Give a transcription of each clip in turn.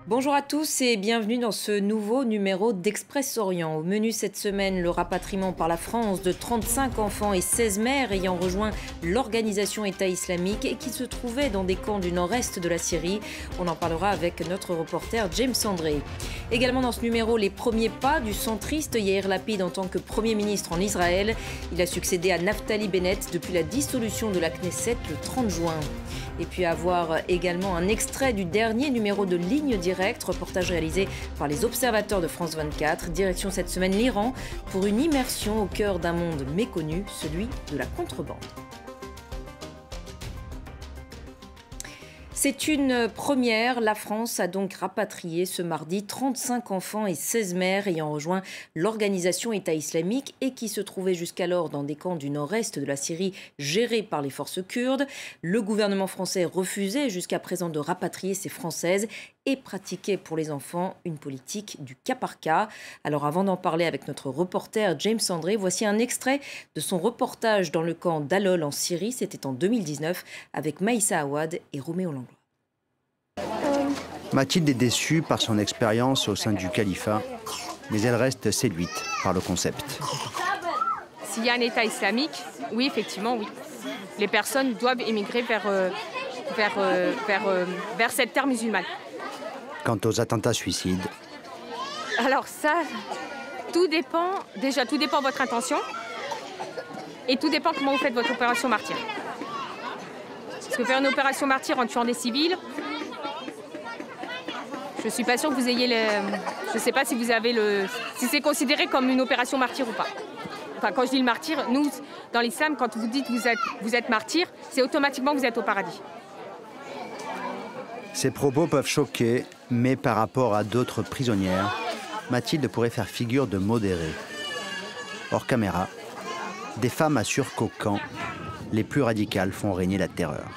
Bonjour à tous et bienvenue dans ce nouveau numéro d'Express Orient. Au menu cette semaine, le rapatriement par la France de 35 enfants et 16 mères ayant rejoint l'organisation État islamique et qui se trouvaient dans des camps du nord-est de la Syrie. On en parlera avec notre reporter James André. Également dans ce numéro, les premiers pas du centriste Yair Lapid en tant que Premier ministre en Israël. Il a succédé à Naftali Bennett depuis la dissolution de la Knesset le 30 juin. Et puis à voir également un extrait du dernier numéro de Ligne Directe, reportage réalisé par les observateurs de France 24. Direction cette semaine l'Iran pour une immersion au cœur d'un monde méconnu, celui de la contrebande. C'est une première. La France a donc rapatrié ce mardi 35 enfants et 16 mères ayant rejoint l'organisation État islamique et qui se trouvaient jusqu'alors dans des camps du nord-est de la Syrie gérés par les forces kurdes. Le gouvernement français refusait jusqu'à présent de rapatrier ces Françaises et pratiquait pour les enfants une politique du cas par cas. Alors avant d'en parler avec notre reporter James André, voici un extrait de son reportage dans le camp d'Alol en Syrie. C'était en 2019 avec Maïssa Awad et Roméo Langlois. Mathilde est déçue par son expérience au sein du califat, mais elle reste séduite par le concept. S'il y a un État islamique, oui, effectivement, oui. Les personnes doivent émigrer vers cette terre musulmane. Quant aux attentats suicides, alors ça, tout dépend. Déjà, tout dépend de votre intention et tout dépend comment vous faites votre opération martyr. Parce que faire une opération martyr en tuant des civils, je ne suis pas sûre que vous ayez je ne sais pas si vous avez si c'est considéré comme une opération martyr ou pas. Enfin, quand je dis le martyr, nous, dans l'islam, quand vous dites que vous êtes martyr, c'est automatiquement que vous êtes au paradis. Ces propos peuvent choquer, mais par rapport à d'autres prisonnières, Mathilde pourrait faire figure de modérée. Hors caméra, des femmes assurent qu'au camp, les plus radicales font régner la terreur.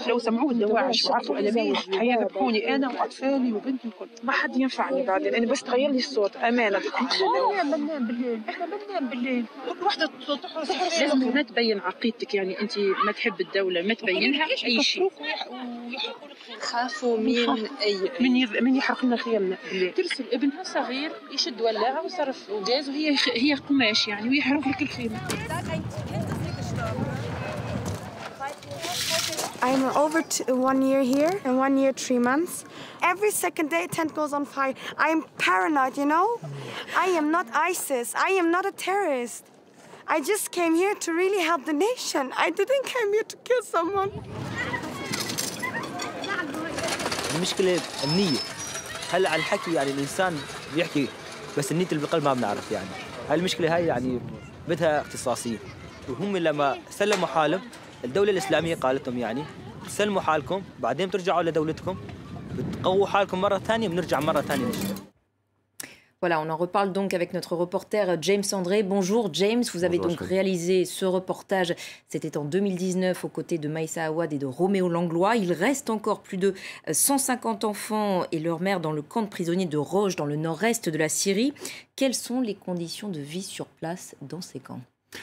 لو سمعوا الدواعش وعرفوا أنا حيذبحوني أنا وأطفالي وبنتي الكل ما حد ينفعني بعدين أنا بس تغير لي الصوت أمانة بننام بالليل إحنا بننام بالليل كل وحدة لازم ما تبين عقيدتك يعني أنت ما تحب الدولة ما تبينها أي شيء خافوا من يحرق لنا خيامنا ترسل ابنها صغير يشد ولاعة ويصرف غاز وهي قماش يعني ويحرق لك الخيمة. I'm over 1 year here and 1 year 3 months. Every second day, tent goes on fire. I'm paranoid, you know? I am not ISIS. I am not a terrorist. I just came here to really help the nation. I didn't come here to kill someone. المشكلة النية. هلا على الحكي يعني الإنسان بيحكي بس النية اللي بالقلب ما بنعرف يعني. هاي المشكلة هاي يعني بدها اختصاصية. وهم لما سلموا حالهم الدولة الإسلامية قالت لهم يعني سلموا حالكم بعدين بترجعوا لدولتكم بتقووا حالكم مرة ثانية بنرجع مرة ثانية نشتغل. Voilà, on en reparle donc avec notre reporter James André. Bonjour James, vous avez donc réalisé ce reportage, c'était en 2019 aux côtés de Maïssa Awad et de Roméo Langlois. Il reste encore plus de 150 enfants et leurs mères dans le camp de prisonniers de Roche dans le nord-est de la Syrie. Quelles sont les conditions de vie sur place dans ces camps ?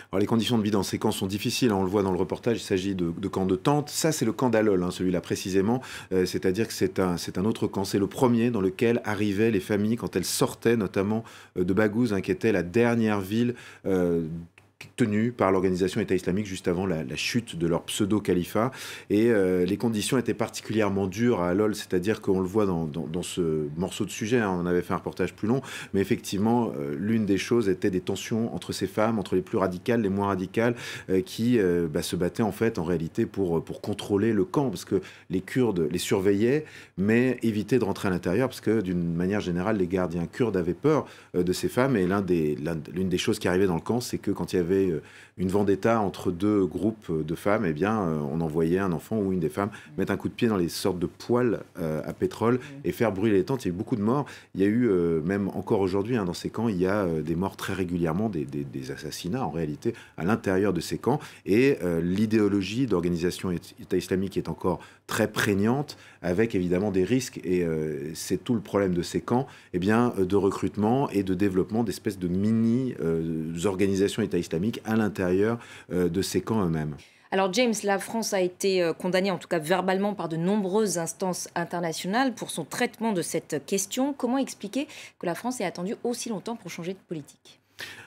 Alors, les conditions de vie dans ces camps sont difficiles, on le voit dans le reportage, il s'agit de camps de tentes. Ça, c'est le camp d'Alol, celui-là précisément, c'est-à-dire que c'est un autre camp. C'est le premier dans lequel arrivaient les familles quand elles sortaient notamment de Baghouz, qui était la dernière ville tenue par l'organisation État islamique juste avant la chute de leur pseudo-califat. Et les conditions étaient particulièrement dures à Alol, c'est-à-dire qu'on le voit dans ce morceau de sujet, on avait fait un reportage plus long, mais effectivement, l'une des choses était des tensions entre ces femmes, entre les plus radicales, les moins radicales, qui se battaient en fait, en réalité, pour contrôler le camp, parce que les Kurdes les surveillaient, mais évitaient de rentrer à l'intérieur, parce que d'une manière générale, les gardiens kurdes avaient peur de ces femmes, et l'une des choses qui arrivait dans le camp, c'est que quand il y avait une vendetta entre deux groupes de femmes, eh bien, on envoyait un enfant ou une des femmes mettre un coup de pied dans les sortes de poêles à pétrole et faire brûler les tentes. Il y a eu beaucoup de morts. Il y a eu, même encore aujourd'hui, dans ces camps, il y a des morts très régulièrement, des assassinats en réalité à l'intérieur de ces camps. Et l'idéologie d'organisation État islamique est encore très prégnante, avec évidemment des risques. Et c'est tout le problème de ces camps, eh bien, de recrutement et de développement d'espèces de mini-organisations État islamique à l'intérieur de ces camps eux-mêmes. Alors James, la France a été condamnée, en tout cas verbalement, par de nombreuses instances internationales pour son traitement de cette question. Comment expliquer que la France ait attendu aussi longtemps pour changer de politique ?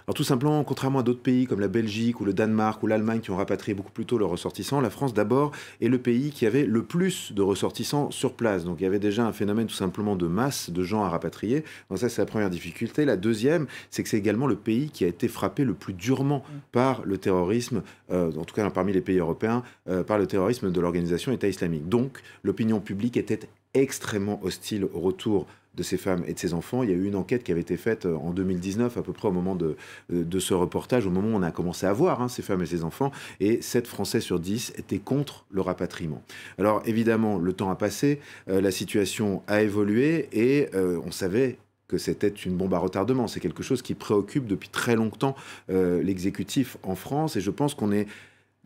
Alors tout simplement, contrairement à d'autres pays comme la Belgique ou le Danemark ou l'Allemagne qui ont rapatrié beaucoup plus tôt leurs ressortissants, la France d'abord est le pays qui avait le plus de ressortissants sur place. Donc il y avait déjà un phénomène tout simplement de masse de gens à rapatrier. Donc ça c'est la première difficulté. La deuxième, c'est que c'est également le pays qui a été frappé le plus durement par le terrorisme, en tout cas parmi les pays européens, par le terrorisme de l'organisation État islamique. Donc l'opinion publique était extrêmement hostile au retour de ces femmes et de ces enfants. Il y a eu une enquête qui avait été faite en 2019, à peu près au moment de ce reportage, au moment où on a commencé à voir ces femmes et ces enfants, et 7 Français sur 10 étaient contre le rapatriement. Alors évidemment, le temps a passé, la situation a évolué, et on savait que c'était une bombe à retardement. C'est quelque chose qui préoccupe depuis très longtemps l'exécutif en France, et je pense qu'on est...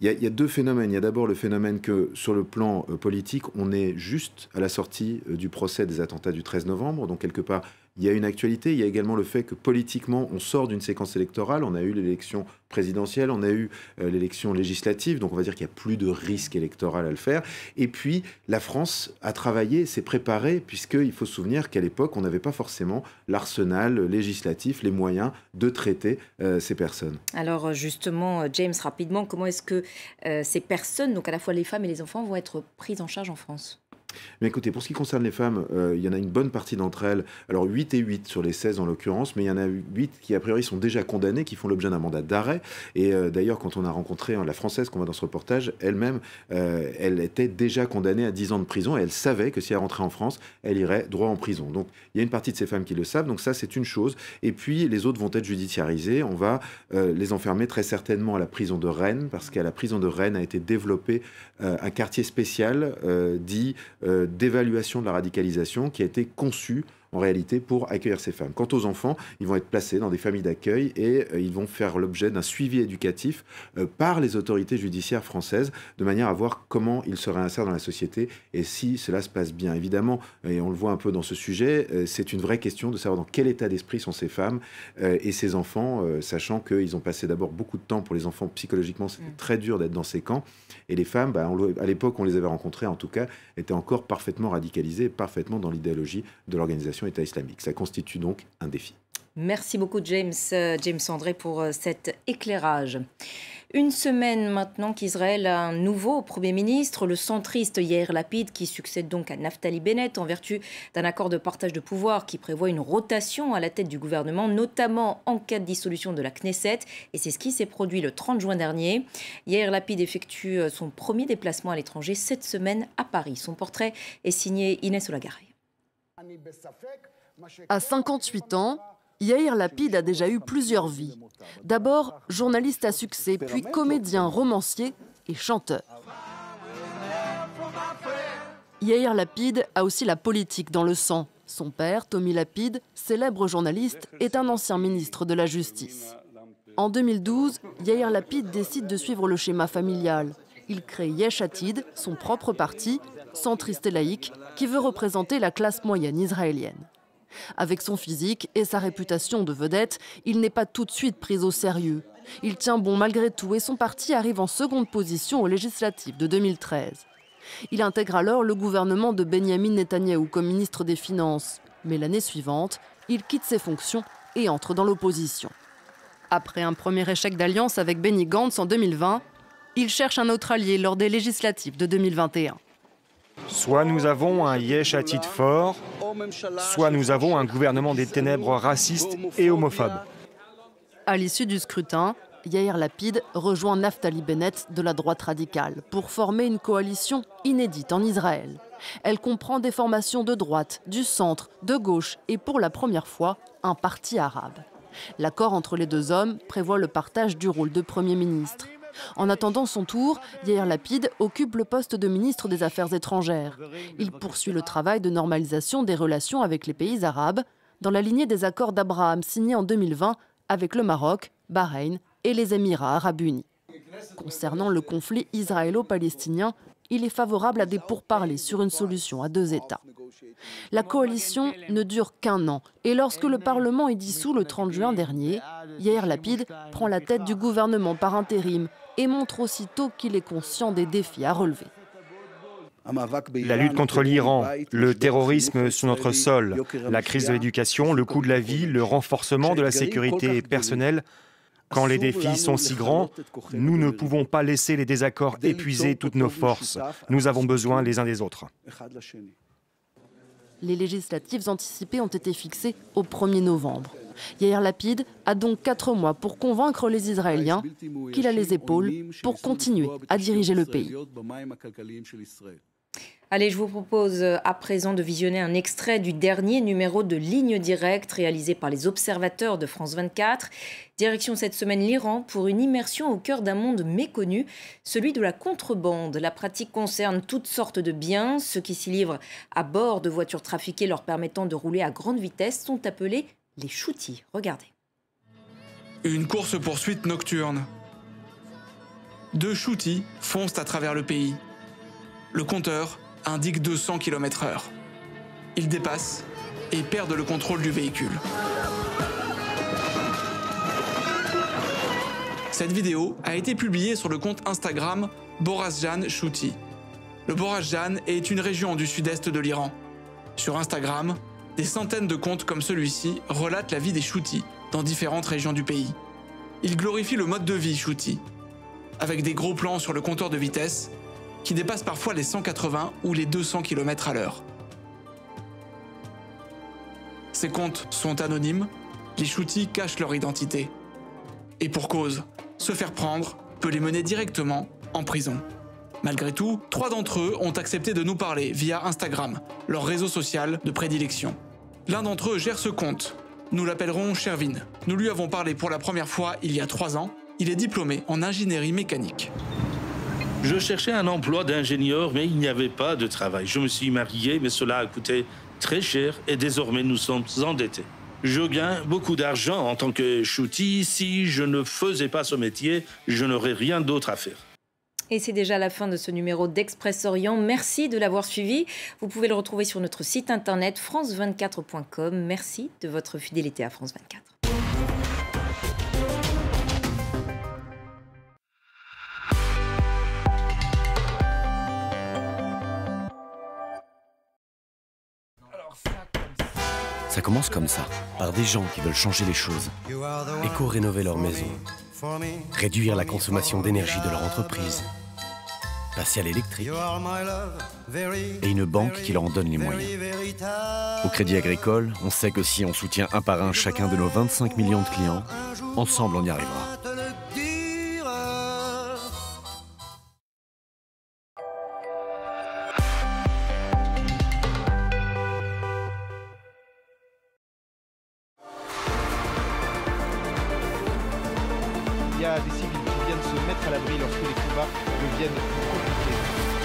Il y a deux phénomènes. Il y a d'abord le phénomène que, sur le plan politique, on est juste à la sortie du procès des attentats du 13 novembre. Donc, quelque part, il y a une actualité. Il y a également le fait que, politiquement, on sort d'une séquence électorale. On a eu l'élection présidentielle, on a eu l'élection législative. Donc, on va dire qu'il n'y a plus de risque électoral à le faire. Et puis, la France a travaillé, s'est préparée, puisqu'il faut se souvenir qu'à l'époque, on n'avait pas forcément l'arsenal législatif, les moyens de traiter ces personnes. Alors, justement, James, rapidement, comment est-ce que ces personnes, donc à la fois les femmes et les enfants, vont être prises en charge en France ? Mais écoutez, pour ce qui concerne les femmes, il y en a une bonne partie d'entre elles, alors 8 et 8 sur les 16 en l'occurrence, mais il y en a 8 qui a priori sont déjà condamnées, qui font l'objet d'un mandat d'arrêt. Et d'ailleurs, quand on a rencontré la Française qu'on voit dans ce reportage, elle-même, elle était déjà condamnée à 10 ans de prison, et elle savait que si elle rentrait en France, elle irait droit en prison. Donc il y a une partie de ces femmes qui le savent, donc ça c'est une chose. Et puis les autres vont être judiciarisées, on va les enfermer très certainement à la prison de Rennes, parce qu'à la prison de Rennes a été développé un quartier spécial dit d'évaluation de la radicalisation qui a été conçu en réalité pour accueillir ces femmes. Quant aux enfants, ils vont être placés dans des familles d'accueil et ils vont faire l'objet d'un suivi éducatif par les autorités judiciaires françaises de manière à voir comment ils se réinsèrent dans la société et si cela se passe bien. Évidemment, et on le voit un peu dans ce sujet, c'est une vraie question de savoir dans quel état d'esprit sont ces femmes et ces enfants, sachant qu'ils ont passé d'abord beaucoup de temps pour les enfants psychologiquement, c'était très dur d'être dans ces camps. Et les femmes, à l'époque, on les avait rencontrées, en tout cas, étaient encore parfaitement radicalisées, parfaitement dans l'idéologie de l'organisation État islamique. Ça constitue donc un défi. Merci beaucoup, James André, pour cet éclairage. Une semaine maintenant qu'Israël a un nouveau Premier ministre, le centriste Yair Lapid, qui succède donc à Naftali Bennett en vertu d'un accord de partage de pouvoir qui prévoit une rotation à la tête du gouvernement, notamment en cas de dissolution de la Knesset. Et c'est ce qui s'est produit le 30 juin dernier. Yair Lapid effectue son premier déplacement à l'étranger cette semaine à Paris. Son portrait est signé Inès Olagaray. À 58 ans, Yair Lapid a déjà eu plusieurs vies. D'abord, journaliste à succès, puis comédien, romancier et chanteur. Yair Lapid a aussi la politique dans le sang. Son père, Tommy Lapid, célèbre journaliste, est un ancien ministre de la Justice. En 2012, Yair Lapid décide de suivre le schéma familial. Il crée Yesh Atid, son propre parti, centriste et laïque, qui veut représenter la classe moyenne israélienne. Avec son physique et sa réputation de vedette, il n'est pas tout de suite pris au sérieux. Il tient bon malgré tout et son parti arrive en seconde position aux législatives de 2013. Il intègre alors le gouvernement de Benyamin Netanyahou comme ministre des Finances. Mais l'année suivante, il quitte ses fonctions et entre dans l'opposition. Après un premier échec d'alliance avec Benny Gantz en 2020, il cherche un autre allié lors des législatives de 2021. Soit nous avons un Yesh Atid fort, soit nous avons un gouvernement des ténèbres raciste et homophobe. À l'issue du scrutin, Yair Lapid rejoint Naftali Bennett de la droite radicale pour former une coalition inédite en Israël. Elle comprend des formations de droite, du centre, de gauche et pour la première fois, un parti arabe. L'accord entre les deux hommes prévoit le partage du rôle de Premier ministre. En attendant son tour, Yair Lapid occupe le poste de ministre des Affaires étrangères. Il poursuit le travail de normalisation des relations avec les pays arabes, dans la lignée des accords d'Abraham signés en 2020 avec le Maroc, Bahreïn et les Émirats arabes unis. Concernant le conflit israélo-palestinien, il est favorable à des pourparlers sur une solution à deux États. La coalition ne dure qu'1 an et lorsque le Parlement est dissous le 30 juin dernier, Yair Lapid prend la tête du gouvernement par intérim et montre aussitôt qu'il est conscient des défis à relever. La lutte contre l'Iran, le terrorisme sur notre sol, la crise de l'éducation, le coût de la vie, le renforcement de la sécurité personnelle. Quand les défis sont si grands, nous ne pouvons pas laisser les désaccords épuiser toutes nos forces. Nous avons besoin les uns des autres. Les législatives anticipées ont été fixées au 1er novembre. Yair Lapid a donc 4 mois pour convaincre les Israéliens qu'il a les épaules pour continuer à diriger le pays. Allez, je vous propose à présent de visionner un extrait du dernier numéro de Ligne Directe réalisé par les observateurs de France 24. Direction cette semaine l'Iran pour une immersion au cœur d'un monde méconnu, celui de la contrebande. La pratique concerne toutes sortes de biens. Ceux qui s'y livrent à bord de voitures trafiquées leur permettant de rouler à grande vitesse sont appelés les shooties. Regardez. Une course-poursuite nocturne. 2 shooties foncent à travers le pays. Le compteur indique 200 km/h. Ils dépassent et perdent le contrôle du véhicule. Cette vidéo a été publiée sur le compte Instagram Borazjan Shooty. Le Borazjan est une région du sud-est de l'Iran. Sur Instagram, des centaines de comptes comme celui-ci relatent la vie des shooties dans différentes régions du pays. Ils glorifient le mode de vie shooty, avec des gros plans sur le compteur de vitesse qui dépasse parfois les 180 ou les 200 km/h. Ces comptes sont anonymes, les shooties cachent leur identité. Et pour cause, se faire prendre peut les mener directement en prison. Malgré tout, 3 d'entre eux ont accepté de nous parler via Instagram, leur réseau social de prédilection. L'un d'entre eux gère ce compte. Nous l'appellerons Shervin. Nous lui avons parlé pour la première fois il y a 3 ans. Il est diplômé en ingénierie mécanique. Je cherchais un emploi d'ingénieur, mais il n'y avait pas de travail. Je me suis marié, mais cela a coûté très cher et désormais nous sommes endettés. Je gagne beaucoup d'argent en tant que shooty. Si je ne faisais pas ce métier, je n'aurais rien d'autre à faire. Et c'est déjà la fin de ce numéro d'Express Orient. Merci de l'avoir suivi. Vous pouvez le retrouver sur notre site internet france24.com. Merci de votre fidélité à France 24. Ça commence comme ça, par des gens qui veulent changer les choses, éco-rénover leur maison, réduire la consommation d'énergie de leur entreprise, passer à l'électrique, et une banque qui leur en donne les moyens. Au Crédit Agricole, on sait que si on soutient un par un chacun de nos 25 millions de clients, ensemble on y arrivera. Il y a des civils qui viennent se mettre à l'abri lorsque les combats deviennent plus compliqués.